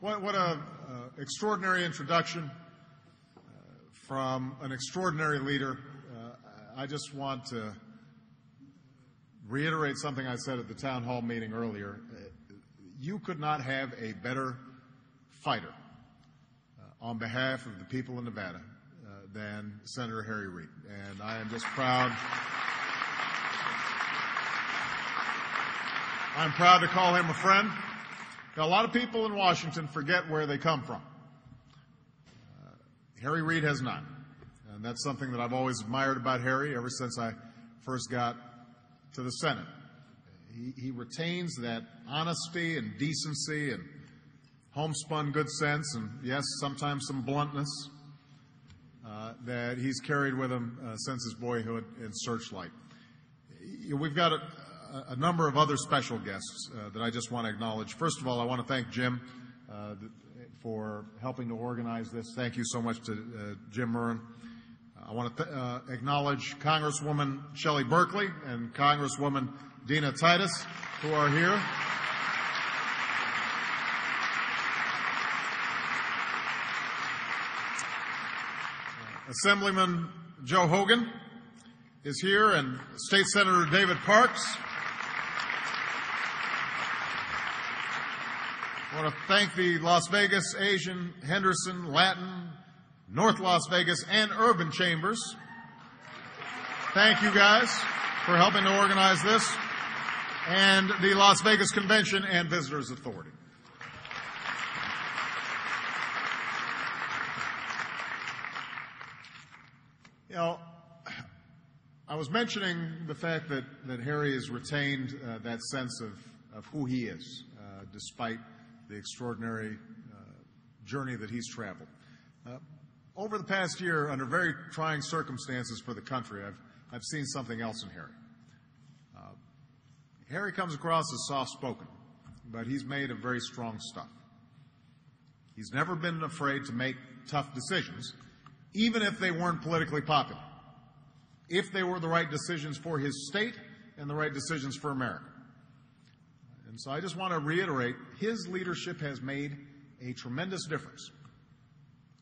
What a extraordinary introduction from an extraordinary leader. I just want to reiterate something I said at the town hall meeting earlier. You could not have a better fighter on behalf of the people of Nevada than Senator Harry Reid. And I am just proud. I'm proud to call him a friend. Now, a lot of people in Washington forget where they come from. Harry Reid has not. And that's something that I've always admired about Harry ever since I first got to the Senate. He retains that honesty and decency and homespun good sense and, yes, sometimes some bluntness that he's carried with him since his boyhood in Searchlight. We've got a number of other special guests that I just want to acknowledge. First of all, I want to thank Jim for helping to organize this. Thank you so much to Jim Murren. I want to acknowledge Congresswoman Shelley Berkeley and Congresswoman Dina Titus, who are here. Assemblyman Joe Hogan is here, and State Senator David Parks. I want to thank the Las Vegas, Asian, Henderson, Latin, North Las Vegas, and Urban Chambers. Thank you guys for helping to organize this, and the Las Vegas Convention and Visitors Authority. You know, I was mentioning the fact that Harry has retained that sense of who he is, despite the extraordinary journey that he's traveled. Over the past year, under very trying circumstances for the country, I've seen something else in Harry. Harry comes across as soft-spoken, but he's made of very strong stuff. He's never been afraid to make tough decisions, even if they weren't politically popular, if they were the right decisions for his state and the right decisions for America. And so I just want to reiterate, his leadership has made a tremendous difference.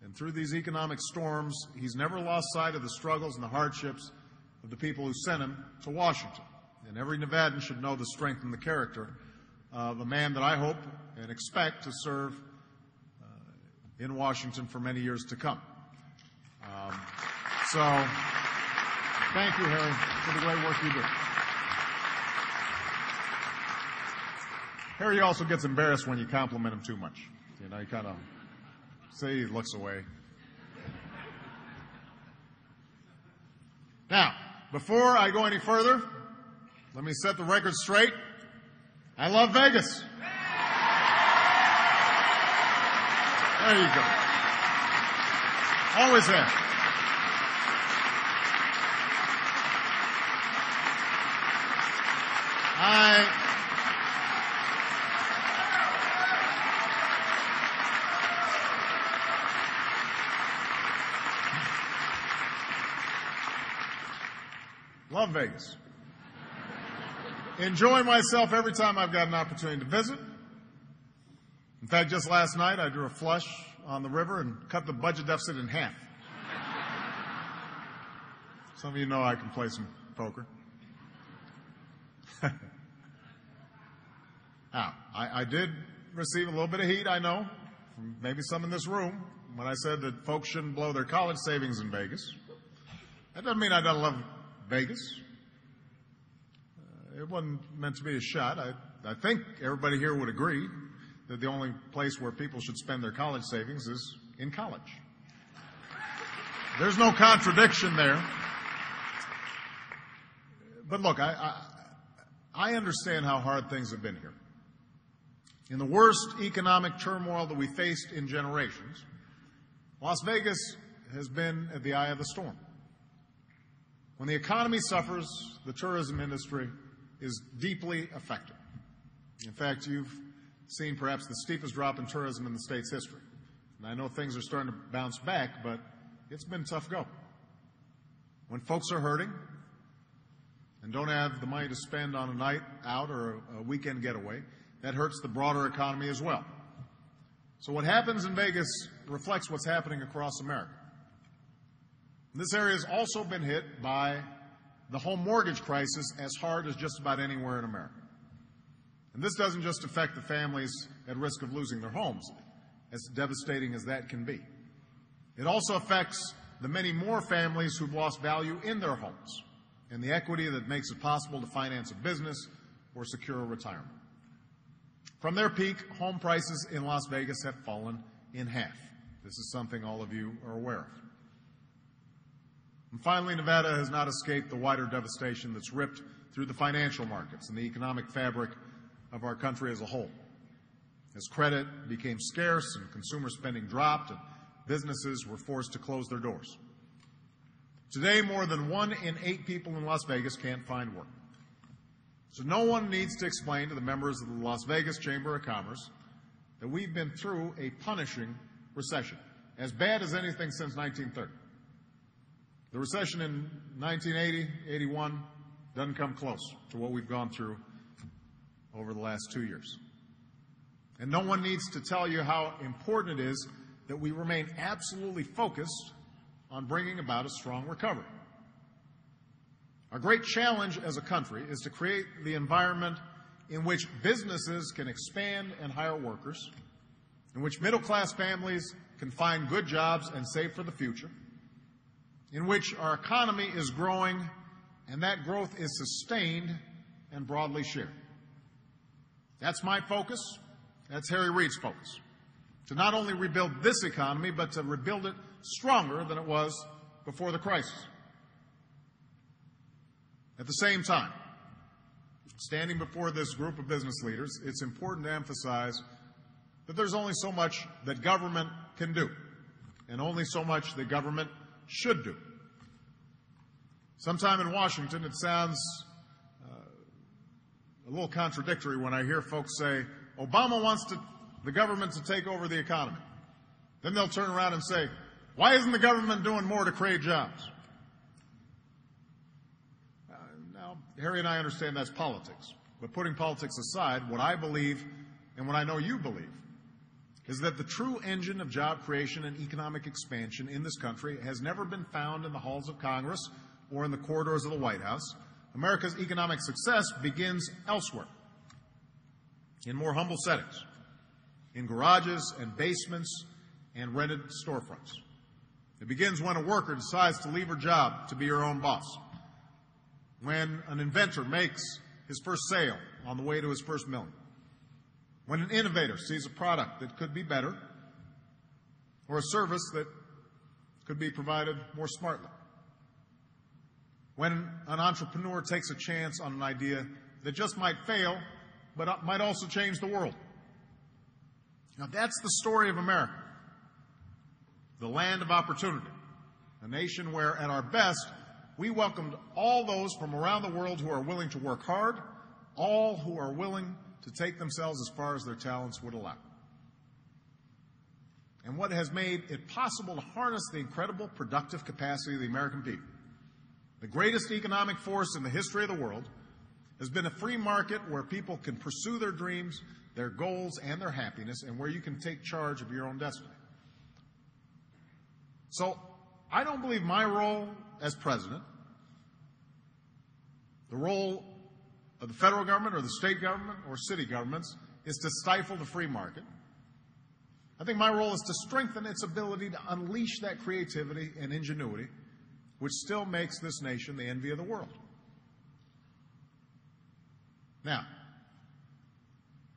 And through these economic storms, he's never lost sight of the struggles and the hardships of the people who sent him to Washington. And every Nevadan should know the strength and the character of a man that I hope and expect to serve in Washington for many years to come. So thank you, Harry, for the great work you do. Harry also gets embarrassed when you compliment him too much. You know, you kind of say he looks away. Now, before I go any further, let me set the record straight. I love Vegas. There you go. Always have. I love Vegas. Enjoy myself every time I've got an opportunity to visit. In fact, just last night I drew a flush on the river and cut the budget deficit in half. Some of you know I can play some poker. Now, I did receive a little bit of heat, I know, from maybe some in this room, when I said that folks shouldn't blow their college savings in Vegas. That doesn't mean I don't love Vegas. It wasn't meant to be a shot. I think everybody here would agree that the only place where people should spend their college savings is in college. There's no contradiction there. But look, I understand how hard things have been here. In the worst economic turmoil that we faced in generations, Las Vegas has been at the eye of the storm. When the economy suffers, the tourism industry is deeply affected. In fact, you've seen perhaps the steepest drop in tourism in the state's history. And I know things are starting to bounce back, but it's been tough go. When folks are hurting and don't have the money to spend on a night out or a weekend getaway, that hurts the broader economy as well. So what happens in Vegas reflects what's happening across America. This area has also been hit by the home mortgage crisis as hard as just about anywhere in America. And this doesn't just affect the families at risk of losing their homes, as devastating as that can be. It also affects the many more families who've lost value in their homes and the equity that makes it possible to finance a business or secure a retirement. From their peak, home prices in Las Vegas have fallen in half. This is something all of you are aware of. And finally, Nevada has not escaped the wider devastation that's ripped through the financial markets and the economic fabric of our country as a whole. As credit became scarce and consumer spending dropped and businesses were forced to close their doors. Today, more than 1 in 8 people in Las Vegas can't find work. So no one needs to explain to the members of the Las Vegas Chamber of Commerce that we've been through a punishing recession, as bad as anything since 1930. The recession in 1980, 81 doesn't come close to what we've gone through over the last 2 years. And no one needs to tell you how important it is that we remain absolutely focused on bringing about a strong recovery. Our great challenge as a country is to create the environment in which businesses can expand and hire workers, in which middle-class families can find good jobs and save for the future, in which our economy is growing and that growth is sustained and broadly shared. That's my focus. That's Harry Reid's focus. To not only rebuild this economy, but to rebuild it stronger than it was before the crisis. At the same time, standing before this group of business leaders, it's important to emphasize that there's only so much that government can do, and only so much that government should do. Sometime in Washington, it sounds a little contradictory when I hear folks say, Obama wants the government to take over the economy. Then they'll turn around and say, why isn't the government doing more to create jobs? Now, Harry and I understand that's politics. But putting politics aside, what I believe and what I know you believe is that the true engine of job creation and economic expansion in this country has never been found in the halls of Congress or in the corridors of the White House. America's economic success begins elsewhere, in more humble settings, in garages and basements and rented storefronts. It begins when a worker decides to leave her job to be her own boss, when an inventor makes his first sale on the way to his first million, when an innovator sees a product that could be better or a service that could be provided more smartly, when an entrepreneur takes a chance on an idea that just might fail but might also change the world. Now, that's the story of America, the land of opportunity, a nation where, at our best, we welcomed all those from around the world who are willing to work hard, all who are willing to take themselves as far as their talents would allow. And what has made it possible to harness the incredible productive capacity of the American people, the greatest economic force in the history of the world, has been a free market where people can pursue their dreams, their goals, and their happiness, and where you can take charge of your own destiny. So, I don't believe my role as president, the role of the federal government or the state government or city governments, is to stifle the free market. I think my role is to strengthen its ability to unleash that creativity and ingenuity, which still makes this nation the envy of the world. Now,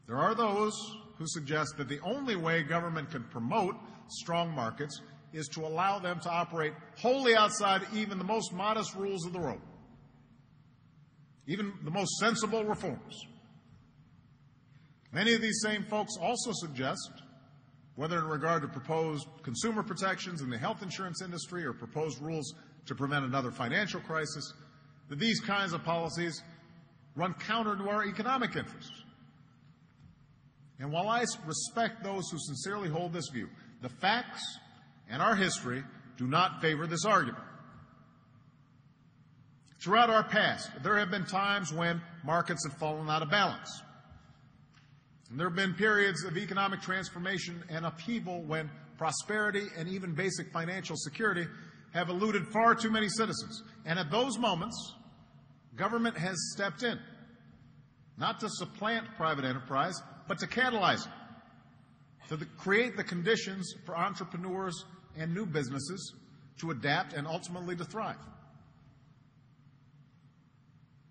there are those who suggest that the only way government can promote strong markets is to allow them to operate wholly outside even the most modest rules of the road, even the most sensible reforms. Many of these same folks also suggest, whether in regard to proposed consumer protections in the health insurance industry or proposed rules to prevent another financial crisis, that these kinds of policies run counter to our economic interests. And while I respect those who sincerely hold this view, the facts and our history do not favor this argument. Throughout our past, there have been times when markets have fallen out of balance. And there have been periods of economic transformation and upheaval when prosperity and even basic financial security have eluded far too many citizens. And at those moments, government has stepped in, not to supplant private enterprise, but to catalyze it, to create the conditions for entrepreneurs and new businesses to adapt and ultimately to thrive.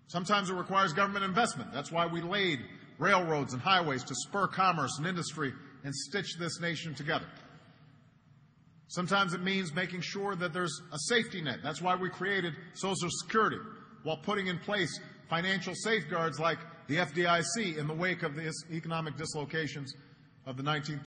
Sometimes it requires government investment. That's why we laid railroads and highways to spur commerce and industry and stitch this nation together. Sometimes it means making sure that there's a safety net. That's why we created Social Security, while putting in place financial safeguards like the FDIC in the wake of the economic dislocations of the